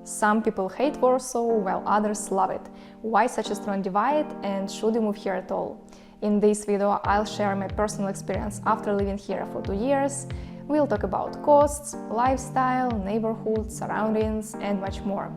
Some people hate Warsaw, while others love it. Why such a strong divide, and should you move here at all? In this video, I'll share my personal experience after living here for 2 years. We'll talk about costs, lifestyle, neighborhood, surroundings, and much more.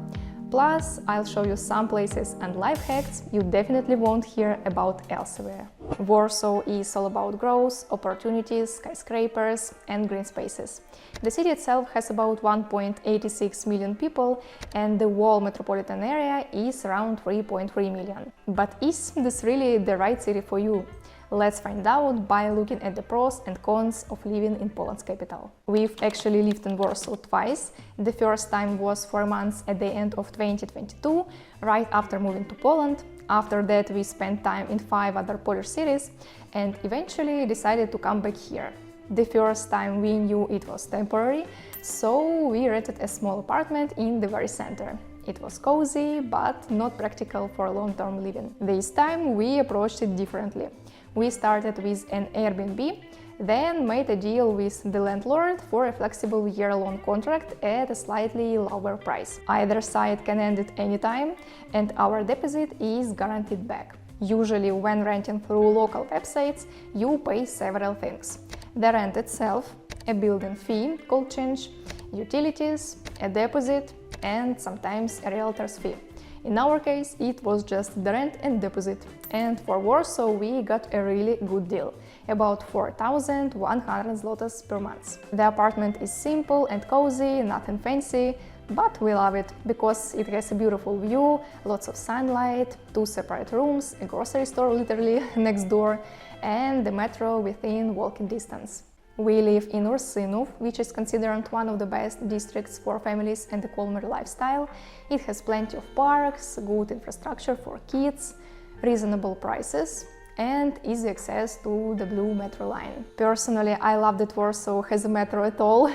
Plus, I'll show you some places and life hacks you definitely won't hear about elsewhere. Warsaw is all about growth, opportunities, skyscrapers, and green spaces. The city itself has about 1.86 million people, and the whole metropolitan area is around 3.3 million. But is this really the right city for you? Let's find out by looking at the pros and cons of living in Poland's capital. We've actually lived in Warsaw twice. The first time was 4 months at the end of 2022, right after moving to Poland. After that, we spent time in 5 other Polish cities and eventually decided to come back here. The first time we knew it was temporary, so we rented a small apartment in the very center. It was cozy, but not practical for long-term living. This time we approached it differently. We started with an Airbnb, then made a deal with the landlord for a flexible year-long contract at a slightly lower price. Either side can end at any time, and our deposit is guaranteed back. Usually, when renting through local websites, you pay several things: the rent itself, a building fee called change, utilities, a deposit, and sometimes a realtor's fee. In our case, it was just the rent and deposit. And for Warsaw, we got a really good deal, about 4,100 zlotys per month. The apartment is simple and cozy, nothing fancy, but we love it because it has a beautiful view, lots of sunlight, 2 separate rooms, a grocery store literally next door, and the metro within walking distance. We live in Warsaw, which is considered one of the best districts for families and a calmer lifestyle. It has plenty of parks, good infrastructure for kids, reasonable prices, and easy access to the blue metro line. Personally, I love that Warsaw has a metro at all.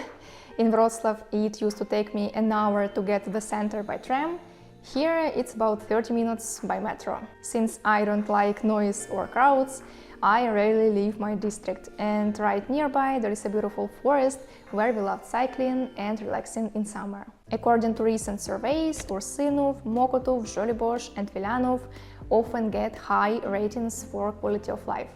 In Wrocław, it used to take me an hour to get to the center by tram. Here, it's about 30 minutes by metro. Since I don't like noise or crowds, I rarely leave my district, and right nearby there is a beautiful forest where we love cycling and relaxing in summer. According to recent surveys, Ursynów, Mokotów, Żoliborz and Wilanów often get high ratings for quality of life.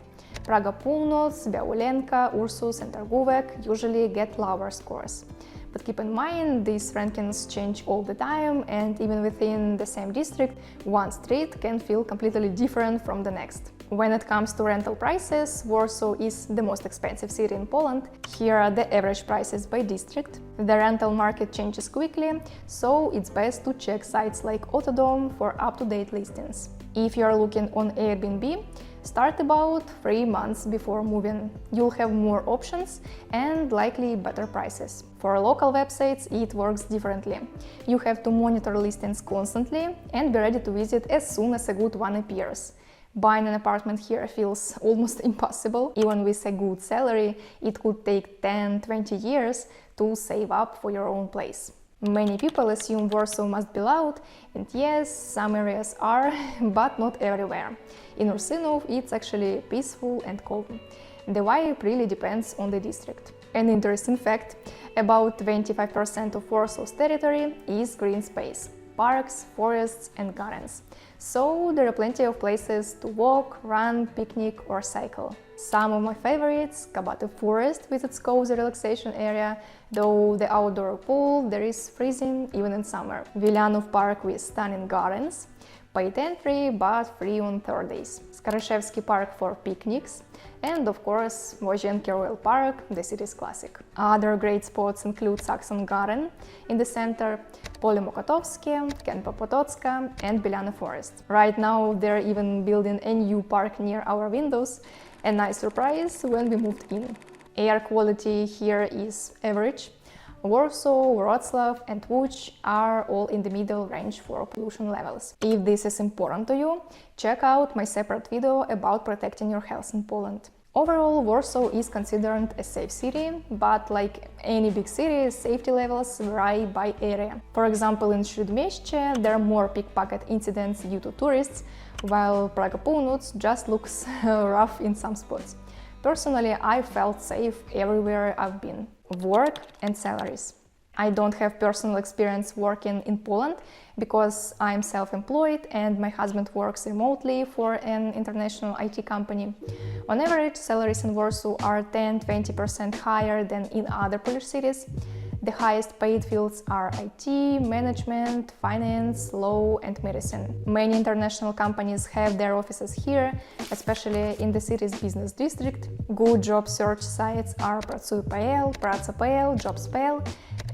Praga Północ, Białolenka, Ursus and Targówek usually get lower scores. But keep in mind, these rankings change all the time, and even within the same district, one street can feel completely different from the next. When it comes to rental prices, Warsaw is the most expensive city in Poland. Here are the average prices by district. The rental market changes quickly, so it's best to check sites like Autodom for up-to-date listings. If you are looking on Airbnb, start about 3 months before moving. You'll have more options and likely better prices. For local websites, it works differently. You have to monitor listings constantly and be ready to visit as soon as a good one appears. Buying an apartment here feels almost impossible. Even with a good salary, it could take 10-20 years to save up for your own place. Many people assume Warsaw must be loud, and yes, some areas are, but not everywhere. In Ursynów, it's actually peaceful and calm. The vibe really depends on the district. An interesting fact, about 25% of Warsaw's territory is green space: parks, forests and gardens. So there are plenty of places to walk, run, picnic or cycle. Some of my favorites: Kabaty Forest with its cozy relaxation area, though the outdoor pool there is freezing even in summer. Wilanów Park with stunning gardens, paid entry but free on Thursdays. Skaryszewski Park for picnics, and of course Łazienki Royal Park, the city's classic. Other great spots include Saxon Garden in the center, Pole Mokotowskie, Kępa Potocka and Bielany Forest. Right now they're even building a new park near our windows, a nice surprise when we moved in. Air quality here is average. Warsaw, Wrocław and Łódź are all in the middle range for pollution levels. If this is important to you, check out my separate video about protecting your health in Poland. Overall, Warsaw is considered a safe city, but like any big city, safety levels vary by area. For example, in Śródmieście there are more pickpocket incidents due to tourists, while Praga Północ just looks rough in some spots. Personally, I felt safe everywhere I've been. Work and salaries. I don't have personal experience working in Poland because I'm self-employed and my husband works remotely for an international IT company. On average, salaries in Warsaw are 10–20% higher than in other Polish cities. The highest paid fields are IT, management, finance, law and medicine. Many international companies have their offices here, especially in the city's business district. Good job search sites are Pracuj.pl, Praca.pl, Jobs.pl,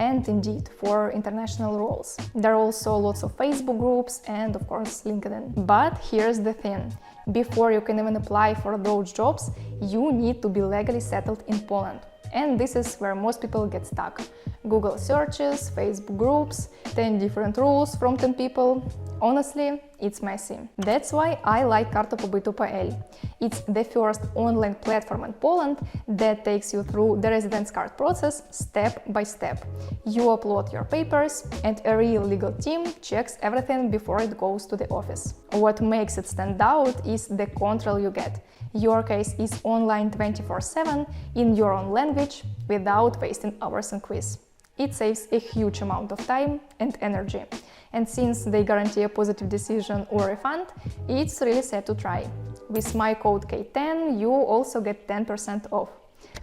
and Indeed for international roles. There are also lots of Facebook groups and of course LinkedIn. But here's the thing. Before you can even apply for those jobs, you need to be legally settled in Poland. And this is where most people get stuck. Google searches, Facebook groups, 10 different rules from 10 people. Honestly, it's messy. That's why I like Karta.pl. It's the first online platform in Poland that takes you through the residence card process step by step. You upload your papers and a real legal team checks everything before it goes to the office. What makes it stand out is the control you get. Your case is online 24/7 in your own language without wasting hours on quiz. It saves a huge amount of time and energy. And since they guarantee a positive decision or refund, it's really safe to try. With my code K10, you also get 10% off.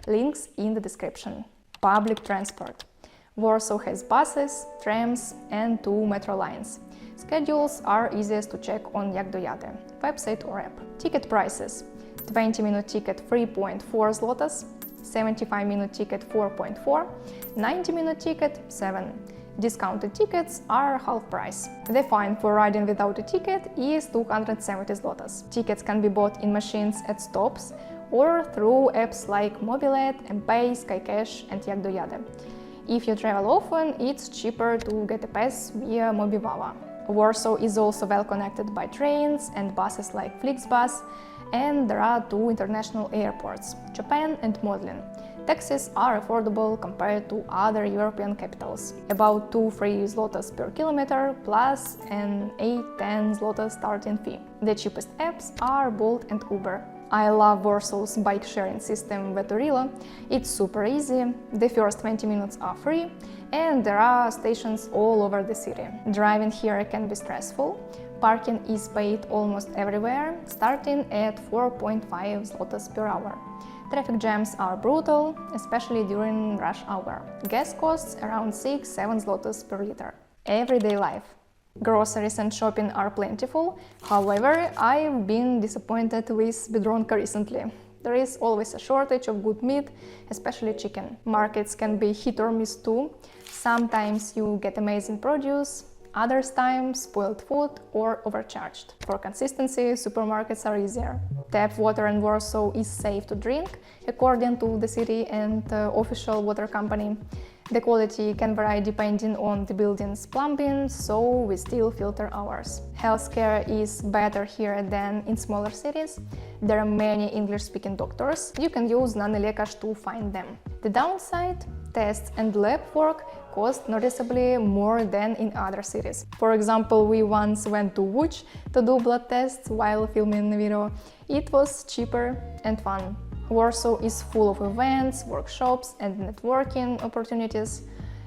Links in the description. Public transport. Warsaw has buses, trams and 2 metro lines. Schedules are easiest to check on Jak dojadę website or app. Ticket prices. 20-minute ticket 3.4 zlotys, 75-minute ticket 4.4, 90-minute ticket 7. Discounted tickets are half price. The fine for riding without a ticket is 270 zlotys. Tickets can be bought in machines at stops or through apps like Mobilet, mPay, SkyCash and Jak dojadę. If you travel often, it's cheaper to get a pass via Mobiwawa. Warsaw is also well connected by trains and buses like Flixbus, and there are 2 international airports, Japan and Modlin. Taxis are affordable compared to other European capitals, about 2–3 zlotys per kilometer plus an 8–10 zlotys starting fee. The cheapest apps are Bolt and Uber. I love Warsaw's bike sharing system Veturilo. It's super easy, the first 20 minutes are free, and there are stations all over the city. Driving here can be stressful. Parking is paid almost everywhere, starting at 4.5 zlotys per hour. Traffic jams are brutal, especially during rush hour. Gas costs around 6–7 zlotys per liter. Everyday life. Groceries and shopping are plentiful, however, I've been disappointed with Biedronka recently. There is always a shortage of good meat, especially chicken. Markets can be hit or miss too. Sometimes you get amazing produce, other times spoiled food or overcharged. For consistency, supermarkets are easier. Tap water in Warsaw is safe to drink, according to the city and official water company. The quality can vary depending on the building's plumbing, so we still filter ours. Healthcare is better here than in smaller cities. There are many English-speaking doctors. You can use Znany Lekarz to find them. The downside? Tests and lab work cost noticeably more than in other cities. For example, we once went to Łódź to do blood tests while filming the video. It was cheaper and fun. Warsaw is full of events, workshops and networking opportunities.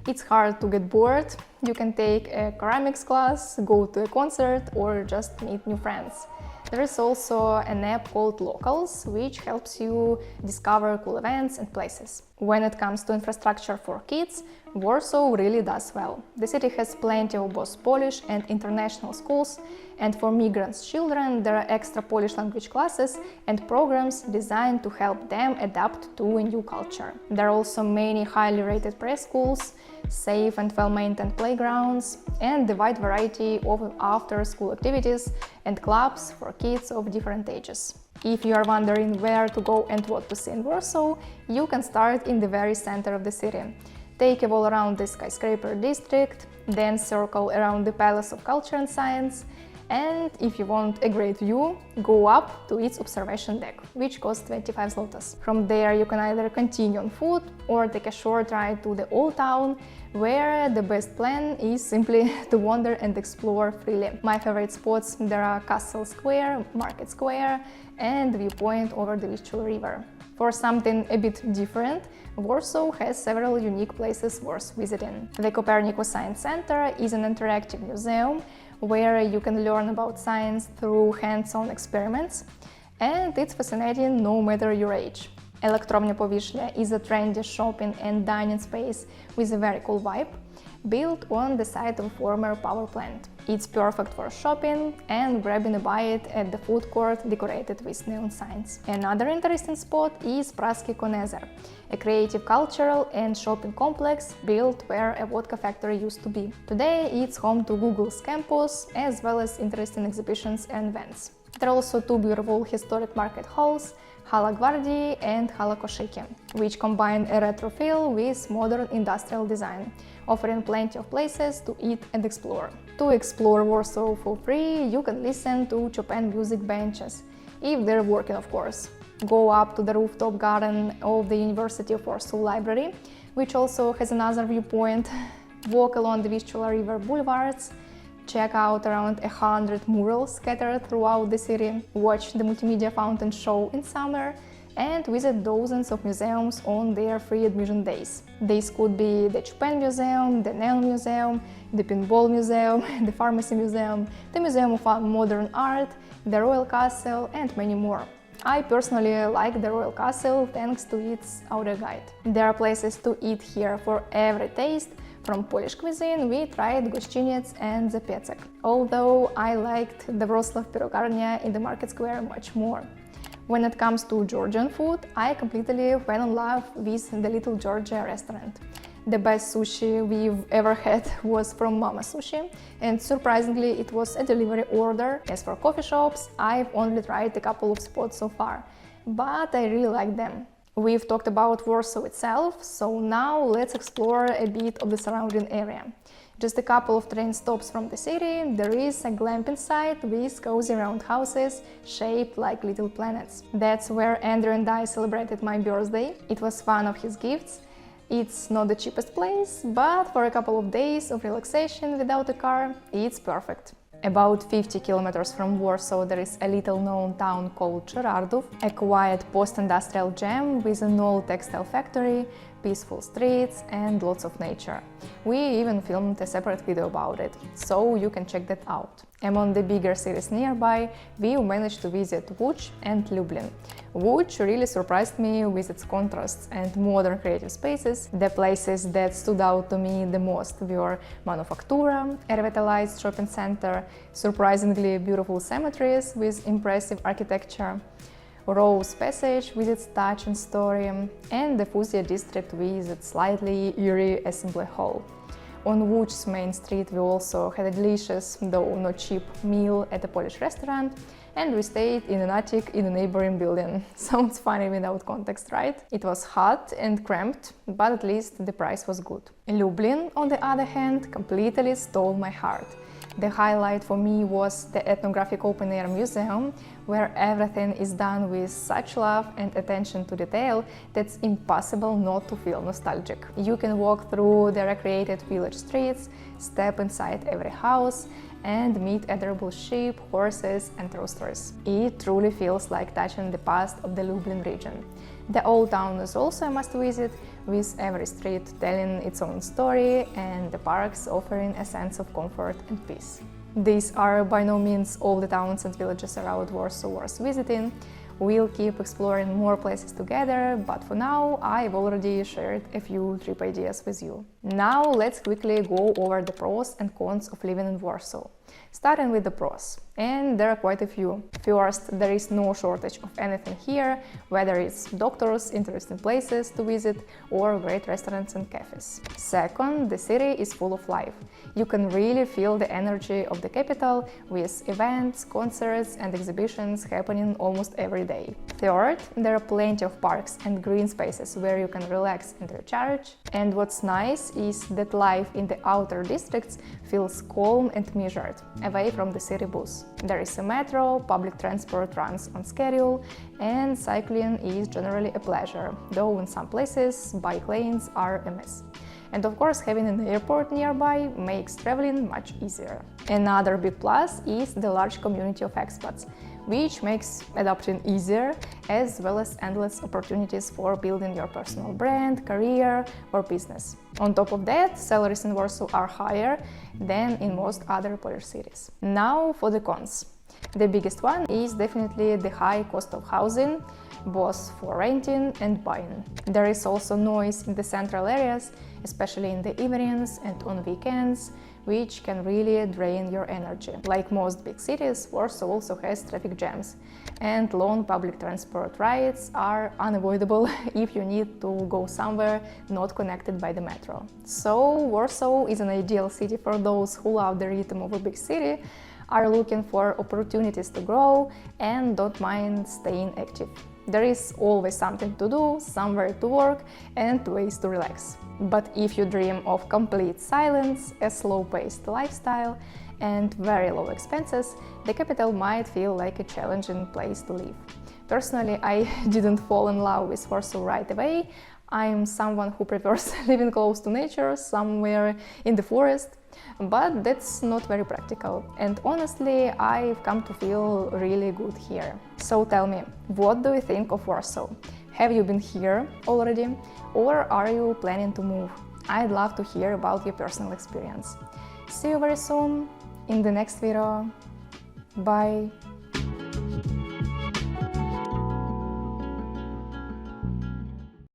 It's hard to get bored. You can take a ceramics class, go to a concert or just meet new friends. There is also an app called Locals, which helps you discover cool events and places. When it comes to infrastructure for kids, Warsaw really does well. The city has plenty of both Polish and international schools, and for migrants' children there are extra Polish language classes and programs designed to help them adapt to a new culture. There are also many highly rated preschools, safe and well-maintained playgrounds, and a wide variety of after-school activities and clubs for kids of different ages. If you are wondering where to go and what to see in Warsaw, you can start in the very center of the city. Take a walk around the skyscraper district, then circle around the Palace of Culture and Science, and if you want a great view, go up to its observation deck, which costs 25 zlotys. From there you can either continue on foot or take a short ride to the Old Town, where the best plan is simply to wander and explore freely. My favorite spots there are Castle Square, Market Square and viewpoint over the Vistula River. For something a bit different, Warsaw has several unique places worth visiting. The Copernicus Science Center is an interactive museum where you can learn about science through hands-on experiments, and it's fascinating no matter your age. Elektrownia Powierzchnia is a trendy shopping and dining space with a very cool vibe, built on the site of a former power plant. It's perfect for shopping and grabbing a bite at the food court decorated with neon signs. Another interesting spot is Praski Konezer, a creative cultural and shopping complex built where a vodka factory used to be. Today it's home to Google's campus, as well as interesting exhibitions and events. There are also two beautiful historic market halls, Hala Gvardii and Hala Koszyki, which combine a retro feel with modern industrial design, offering plenty of places to eat and explore. To explore Warsaw for free, you can listen to Chopin music benches, if they're working of course. Go up to the rooftop garden of the University of Warsaw Library, which also has another viewpoint. Walk along the Vistula River boulevards, check out around 100 murals scattered throughout the city, watch the multimedia fountain show in summer, and visit dozens of museums on their free admission days. These could be the Chopin Museum, the Neon Museum, the Pinball Museum, the Pharmacy Museum, the Museum of Modern Art, the Royal Castle, and many more. I personally like the Royal Castle thanks to its outer guide. There are places to eat here for every taste. From Polish cuisine, we tried Gościniec and the Piecek, although I liked the Wrocław Pirogarnia in the market square much more. When it comes to Georgian food, I completely fell in love with the Little Georgia restaurant. The best sushi we've ever had was from Mama Sushi, and surprisingly it was a delivery order. As for coffee shops, I've only tried a couple of spots so far, but I really like them. We've talked about Warsaw itself, so now let's explore a bit of the surrounding area. Just a couple of train stops from the city, there is a glamping site with cozy round houses shaped like little planets. That's where Andrew and I celebrated my birthday. It was one of his gifts. It's not the cheapest place, but for a couple of days of relaxation without a car, it's perfect. About 50 kilometers from Warsaw there is a little-known town called Żerardów, a quiet post-industrial gem with an old textile factory, peaceful streets and lots of nature. We even filmed a separate video about it, so you can check that out. Among the bigger cities nearby, we managed to visit Łódź and Lublin. Łódź really surprised me with its contrasts and modern creative spaces. The places that stood out to me the most were Manufaktura, a revitalized shopping center, surprisingly beautiful cemeteries with impressive architecture, Rose Passage with its touch and story, and the Fuzja district with its slightly eerie assembly hall. On Łódź's main street we also had a delicious, though not cheap, meal at a Polish restaurant, and we stayed in an attic in a neighboring building. Sounds funny without context, right? It was hot and cramped, but at least the price was good. Lublin, on the other hand, completely stole my heart. The highlight for me was the ethnographic open-air museum, where everything is done with such love and attention to detail that's impossible not to feel nostalgic. You can walk through the recreated village streets, step inside every house, and meet adorable sheep, horses and roosters. It truly feels like touching the past of the Lublin region. The old town is also a must-visit, with every street telling its own story and the parks offering a sense of comfort and peace. These are by no means all the towns and villages around Warsaw worth visiting. We'll keep exploring more places together, but for now I've already shared a few trip ideas with you. Now let's quickly go over the pros and cons of living in Warsaw. Starting with the pros, and there are quite a few. First, there is no shortage of anything here, whether it's doctors, interesting places to visit, or great restaurants and cafes. Second, the city is full of life. You can really feel the energy of the capital with events, concerts and exhibitions happening almost every day. Third, there are plenty of parks and green spaces where you can relax and recharge. And what's nice is that life in the outer districts feels calm and measured, away from the city buzz. There is a metro, public transport runs on schedule, and cycling is generally a pleasure, though in some places bike lanes are a mess. And of course, having an airport nearby makes traveling much easier. Another big plus is the large community of expats, which makes adapting easier, as well as endless opportunities for building your personal brand, career, or business. On top of that, salaries in Warsaw are higher than in most other Polish cities. Now for the cons. The biggest one is definitely the high cost of housing, both for renting and buying. There is also noise in the central areas, especially in the evenings and on weekends, which can really drain your energy. Like most big cities, Warsaw also has traffic jams, and long public transport rides are unavoidable if you need to go somewhere not connected by the metro. So Warsaw is an ideal city for those who love the rhythm of a big city, are looking for opportunities to grow, and don't mind staying active. There is always something to do, somewhere to work, and ways to relax. But if you dream of complete silence, a slow-paced lifestyle, and very low expenses, the capital might feel like a challenging place to live. Personally, I didn't fall in love with Warsaw right away. I'm someone who prefers living close to nature, somewhere in the forest, but that's not very practical. And honestly, I've come to feel really good here. So tell me, what do you think of Warsaw? Have you been here already, or are you planning to move? I'd love to hear about your personal experience. See you very soon in the next video. Bye!